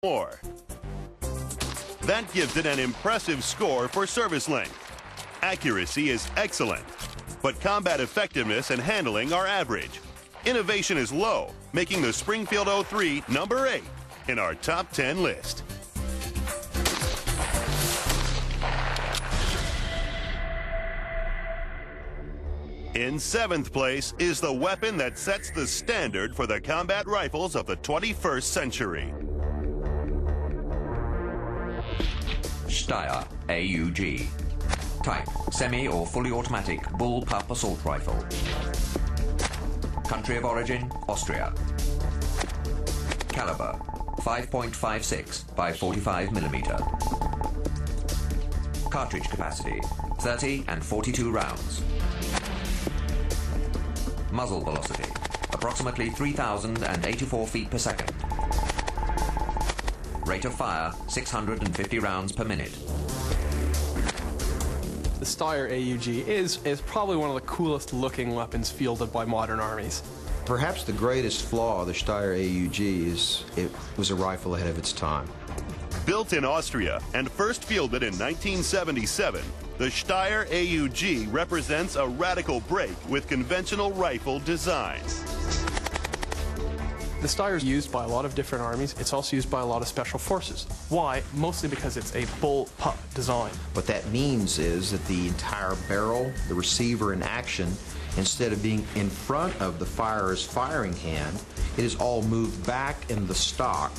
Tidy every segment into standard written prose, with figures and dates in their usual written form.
more. That gives it an impressive score for service length. Accuracy is excellent, but combat effectiveness and handling are average. Innovation is low, making the Springfield 03 number 8 in our top 10 list. In 7th place is the weapon that sets the standard for the combat rifles of the 21st century. Steyr AUG. Type, semi or fully automatic bullpup assault rifle. Country of origin, Austria. Caliber, 5.56 by 45 millimeter. Cartridge capacity, 30 and 42 rounds. Muzzle velocity, approximately 3,084 feet per second. Rate of fire, 650 rounds per minute. The Steyr AUG is probably one of the coolest looking weapons fielded by modern armies. Perhaps the greatest flaw of the Steyr AUG is it was a rifle ahead of its time. Built in Austria and first fielded in 1977, the Steyr AUG represents a radical break with conventional rifle designs. The Steyr is used by a lot of different armies. It's also used by a lot of special forces. Why? Mostly because it's a bullpup design. What that means is that the entire barrel, the receiver in action, instead of being in front of the firer's firing hand, it is all moved back in the stock.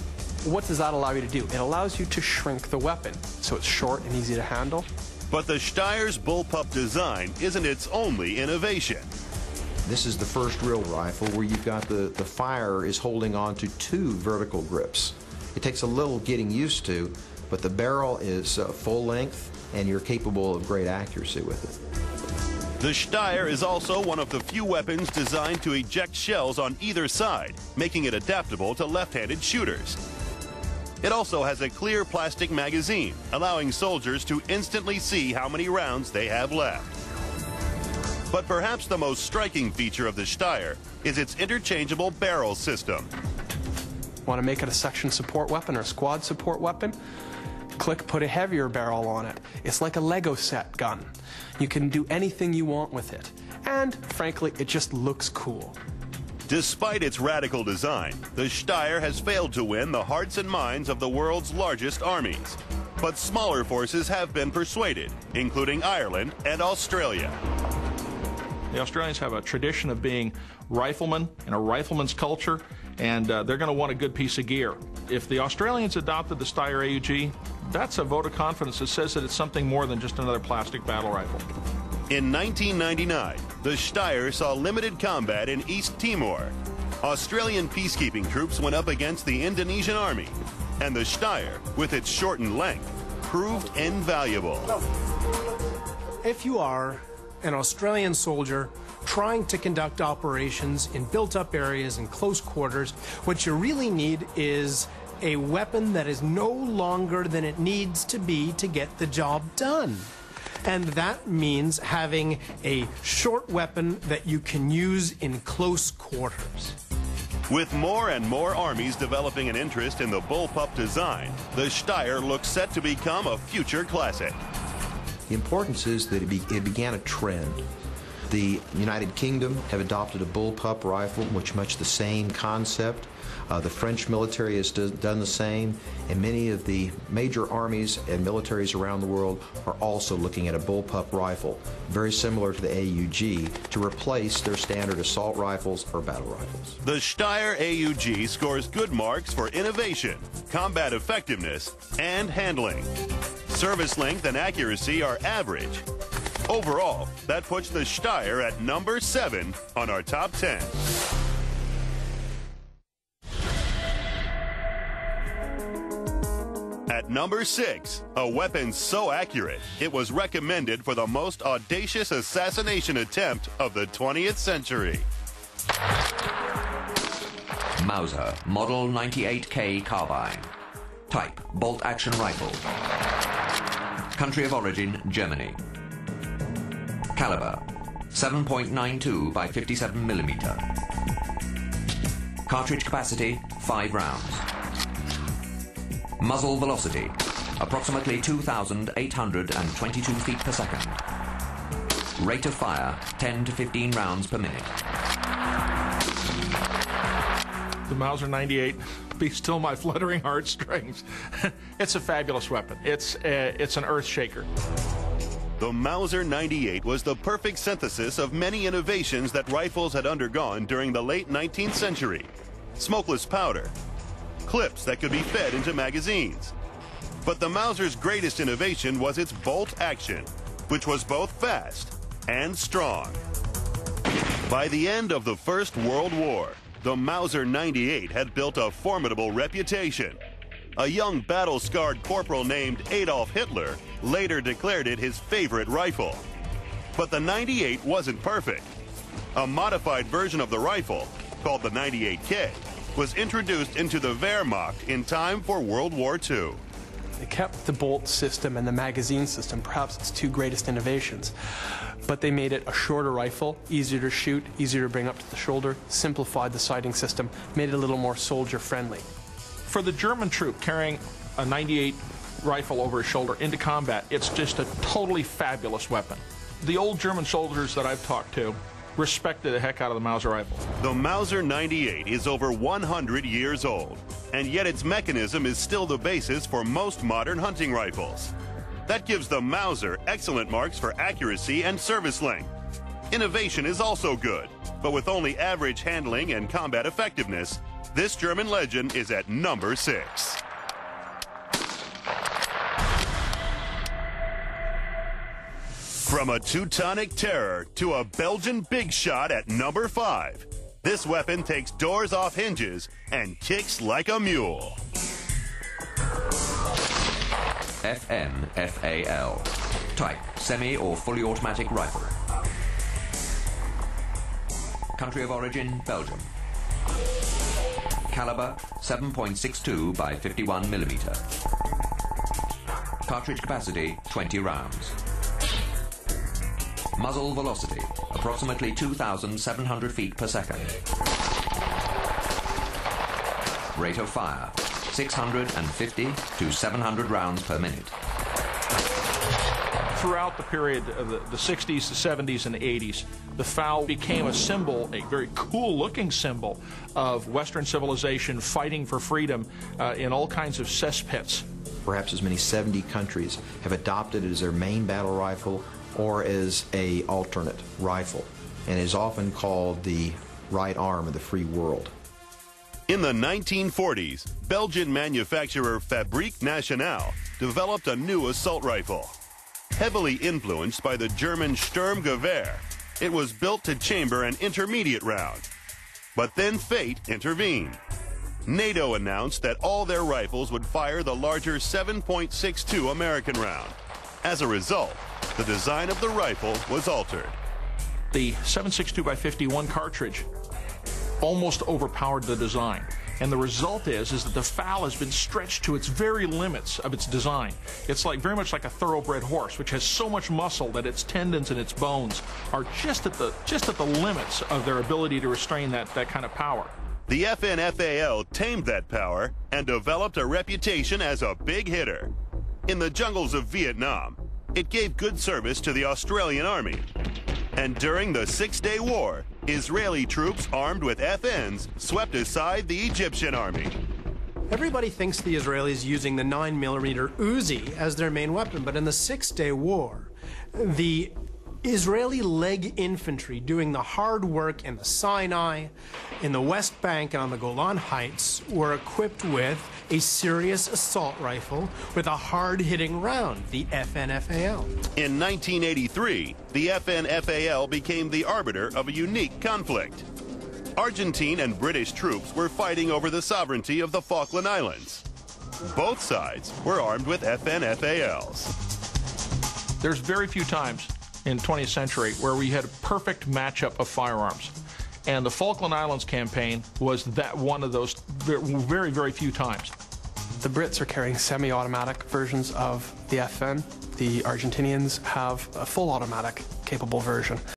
What does that allow you to do? It allows you to shrink the weapon, so it's short and easy to handle. But the Steyr's bullpup design isn't its only innovation. This is the first real rifle where you've got the firer is holding on to 2 vertical grips. It takes a little getting used to, but the barrel is full length and you're capable of great accuracy with it. The Steyr is also one of the few weapons designed to eject shells on either side, making it adaptable to left-handed shooters. It also has a clear plastic magazine, allowing soldiers to instantly see how many rounds they have left. But perhaps the most striking feature of the Steyr is its interchangeable barrel system. Want to make it a section support weapon or a squad support weapon? Click, put a heavier barrel on it. It's like a Lego set gun. You can do anything you want with it. And, frankly, it just looks cool. Despite its radical design, the Steyr has failed to win the hearts and minds of the world's largest armies. But smaller forces have been persuaded, including Ireland and Australia. The Australians have a tradition of being riflemen and a rifleman's culture, and they're going to want a good piece of gear. If the Australians adopted the Steyr AUG, that's a vote of confidence that says that it's something more than just another plastic battle rifle. In 1999, the Steyr saw limited combat in East Timor. Australian peacekeeping troops went up against the Indonesian army, and the Steyr, with its shortened length, proved invaluable. If you are an Australian soldier trying to conduct operations in built-up areas in close quarters, what you really need is a weapon that is no longer than it needs to be to get the job done. And that means having a short weapon that you can use in close quarters. With more and more armies developing an interest in the bullpup design, the Steyr looks set to become a future classic. The importance is that it began a trend. The United Kingdom have adopted a bullpup rifle, which much the same concept. The French military has done the same, and many of the major armies and militaries around the world are also looking at a bullpup rifle, very similar to the AUG, to replace their standard assault rifles or battle rifles. The Steyr AUG scores good marks for innovation, combat effectiveness, and handling. Service length and accuracy are average. Overall, that puts the Steyr at number 7 on our top 10. At number 6, a weapon so accurate, it was recommended for the most audacious assassination attempt of the 20th century. Mauser Model 98K carbine. Type, bolt-action rifle. Country of origin, Germany. Caliber, 7.92 by 57 millimeter. Cartridge capacity, 5 rounds. Muzzle velocity, approximately 2,822 feet per second. Rate of fire, 10 to 15 rounds per minute. The Mauser 98, be still my fluttering heartstrings. It's a fabulous weapon. It's an earth shaker. The Mauser 98 was the perfect synthesis of many innovations that rifles had undergone during the late 19th century. Smokeless powder, clips that could be fed into magazines. But the Mauser's greatest innovation was its bolt action, which was both fast and strong. By the end of the First World War, the Mauser 98 had built a formidable reputation. A young battle-scarred corporal named Adolf Hitler later declared it his favorite rifle. But the 98 wasn't perfect. A modified version of the rifle, called the 98K, was introduced into the Wehrmacht in time for World War II. They kept the bolt system and the magazine system, perhaps its two greatest innovations. But they made it a shorter rifle, easier to shoot, easier to bring up to the shoulder, simplified the sighting system, made it a little more soldier-friendly. For the German troop carrying a 98 rifle over his shoulder into combat, it's just a totally fabulous weapon. The old German soldiers that I've talked to respected the heck out of the Mauser rifle. The Mauser 98 is over 100 years old, and yet its mechanism is still the basis for most modern hunting rifles. That gives the Mauser excellent marks for accuracy and service length. Innovation is also good, but with only average handling and combat effectiveness, this German legend is at number 6. From a Teutonic terror to a Belgian big shot at number 5, this weapon takes doors off hinges and kicks like a mule. FN-FAL. Type, semi or fully automatic rifle. Country of origin, Belgium. Caliber, 7.62 by 51 millimeter. Cartridge capacity, 20 rounds. Muzzle velocity, approximately 2,700 feet per second. Rate of fire, 650 to 700 rounds per minute. Throughout the period of the 60s, the 70s, and the 80s, the FAL became a symbol, a very cool-looking symbol of Western civilization fighting for freedom in all kinds of cesspits. Perhaps as many 70 countries have adopted it as their main battle rifle or as an alternate rifle, and is often called the right arm of the free world. In the 1940s, Belgian manufacturer Fabrique Nationale developed a new assault rifle. Heavily influenced by the German Sturmgewehr, it was built to chamber an intermediate round. But then fate intervened. NATO announced that all their rifles would fire the larger 7.62 American round. As a result, the design of the rifle was altered. The 7.62 by 51 cartridge almost overpowered the design. And the result is that the FAL has been stretched to its very limits of its design. It's like very much like a thoroughbred horse, which has so much muscle that its tendons and its bones are just at the limits of their ability to restrain that kind of power. The FN-FAL tamed that power and developed a reputation as a big hitter. In the jungles of Vietnam, it gave good service to the Australian Army. And during the Six-Day War, Israeli troops armed with FNs swept aside the Egyptian army. Everybody thinks the Israelis using the 9mm Uzi as their main weapon, but in the Six-Day War, the Israeli leg infantry doing the hard work in the Sinai, in the West Bank, and on the Golan Heights were equipped with a serious assault rifle with a hard-hitting round, the FN-FAL. In 1983, the FN-FAL became the arbiter of a unique conflict. Argentine and British troops were fighting over the sovereignty of the Falkland Islands. Both sides were armed with FN-FALs. There's very few times in the 20th century where we had a perfect matchup of firearms. And the Falkland Islands campaign was that one of those very, very few times. The Brits are carrying semi-automatic versions of the FN. The Argentinians have a full automatic capable version.